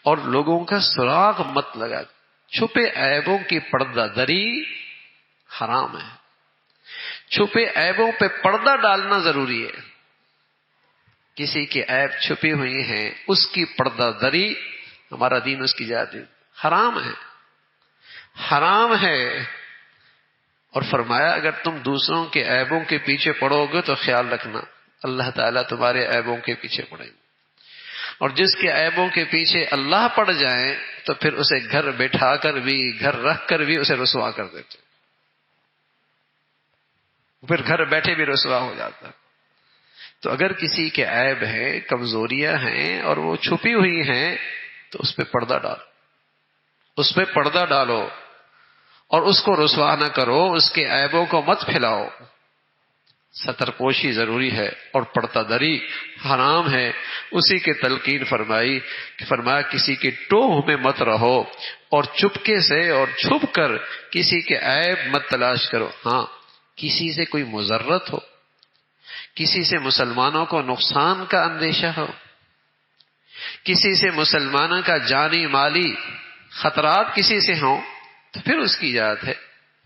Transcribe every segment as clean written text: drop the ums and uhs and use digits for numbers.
اور لوگوں کا سراغ مت لگا. چھپے عیبوں کی پردہ دری حرام ہے. چھپے عیبوں پہ پردہ ڈالنا ضروری ہے. کسی کے عیب چھپی ہوئی ہیں اس کی پردہ دری ہمارا دین اس کی اجازت حرام ہے. حرام ہے. اور فرمایا اگر تم دوسروں کے عیبوں کے پیچھے پڑو گے تو خیال رکھنا اللہ تعالیٰ تمہارے عیبوں کے پیچھے پڑیں گے. اور جس کے عیبوں کے پیچھے اللہ پڑ جائیں تو پھر اسے گھر بٹھا کر بھی گھر رکھ کر بھی اسے رسوا کر دیتے. پھر گھر بیٹھے بھی رسوا ہو جاتا. تو اگر کسی کے عیب ہیں کمزوریاں ہیں اور وہ چھپی ہوئی ہیں تو اس پہ پردہ ڈالو. اس پہ پردہ ڈالو اور اس کو رسوا نہ کرو. اس کے عیبوں کو مت پھیلاؤ. ستر پوشی ضروری ہے اور پردہ دری حرام ہے. اسی کے تلقین فرمائی کہ فرمایا کسی کی ٹوہ میں مت رہو اور چپکے سے اور چھپ کر کسی کے عیب مت تلاش کرو. ہاں کسی سے کوئی مضرت ہو, کسی سے مسلمانوں کو نقصان کا اندیشہ ہو, کسی سے مسلمانوں کا جانی مالی خطرات کسی سے ہوں تو پھر اس کی اجازت ہے.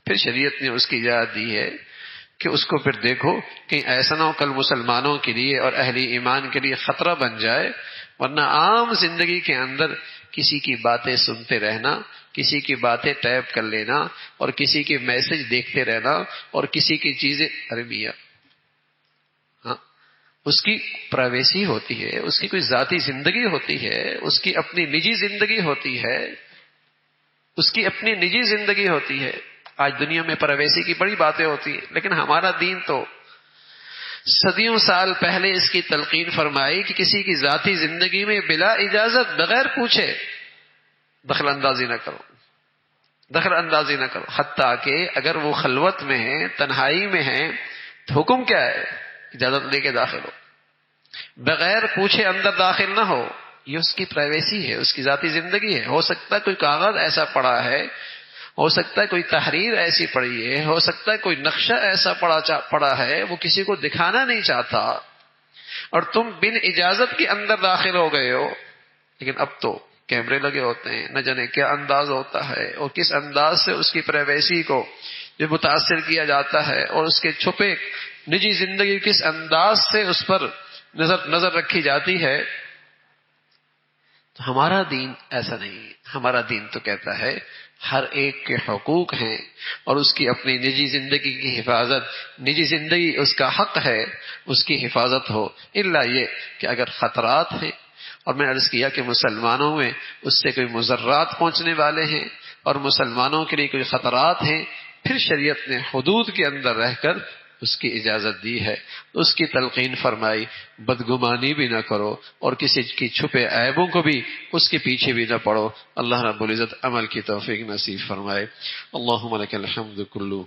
پھر شریعت نے اس کی اجازت دی ہے کہ اس کو پھر دیکھو کہیں ایسا نہ ہو کل مسلمانوں کے لیے اور اہل ایمان کے لیے خطرہ بن جائے. ورنہ عام زندگی کے اندر کسی کی باتیں سنتے رہنا, کسی کی باتیں ٹائپ کر لینا اور کسی کے میسج دیکھتے رہنا اور کسی کی چیزیں ارے میاں ہاں اس کی پرائیویسی ہوتی ہے, اس کی کوئی ذاتی زندگی ہوتی ہے, اس کی اپنی نجی زندگی ہوتی ہے, اس کی اپنی نجی زندگی ہوتی ہے. آج دنیا میں پرائیویسی کی بڑی باتیں ہوتی ہیں لیکن ہمارا دین تو صدیوں سال پہلے اس کی تلقین فرمائی کہ کسی کی ذاتی زندگی میں بلا اجازت بغیر پوچھے دخل اندازی نہ کرو. دخل اندازی نہ کرو. حتیٰ کہ اگر وہ خلوت میں ہیں تنہائی میں ہیں تو حکم کیا ہے اجازت لے کے داخل ہو. بغیر پوچھے اندر داخل نہ ہو. یہ اس کی پرائیویسی ہے, اس کی ذاتی زندگی ہے. ہو سکتا ہے کوئی کاغذ ایسا پڑا ہے, ہو سکتا ہے کوئی تحریر ایسی پڑی ہے, ہو سکتا ہے کوئی نقشہ ایسا پڑا ہے وہ کسی کو دکھانا نہیں چاہتا اور تم بن اجازت کے اندر داخل ہو گئے ہو. لیکن اب تو کیمرے لگے ہوتے ہیں, نہ جانے کیا انداز ہوتا ہے اور کس انداز سے اس کی پرائیویسی کو جو متاثر کیا جاتا ہے اور اس کے چھپے نجی زندگی کس انداز سے اس پر نظر رکھی جاتی ہے. تو ہمارا دین ایسا نہیں. ہمارا دین تو کہتا ہے ہر ایک کے حقوق ہیں اور اس کی اپنی نجی زندگی کی حفاظت, نجی زندگی اس کا حق ہے, اس کی حفاظت ہو. الا یہ کہ اگر خطرات ہیں اور میں عرض کیا کہ مسلمانوں میں اس سے کوئی مضرات پہنچنے والے ہیں اور مسلمانوں کے لیے کوئی خطرات ہیں, پھر شریعت نے حدود کے اندر رہ کر اس کی اجازت دی ہے. اس کی تلقین فرمائی بدگمانی بھی نہ کرو اور کسی کی چھپے عیبوں کو بھی اس کے پیچھے بھی نہ پڑو. اللہ رب العزت عمل کی توفیق نصیب فرمائے. اللہم لک الحمد کلو.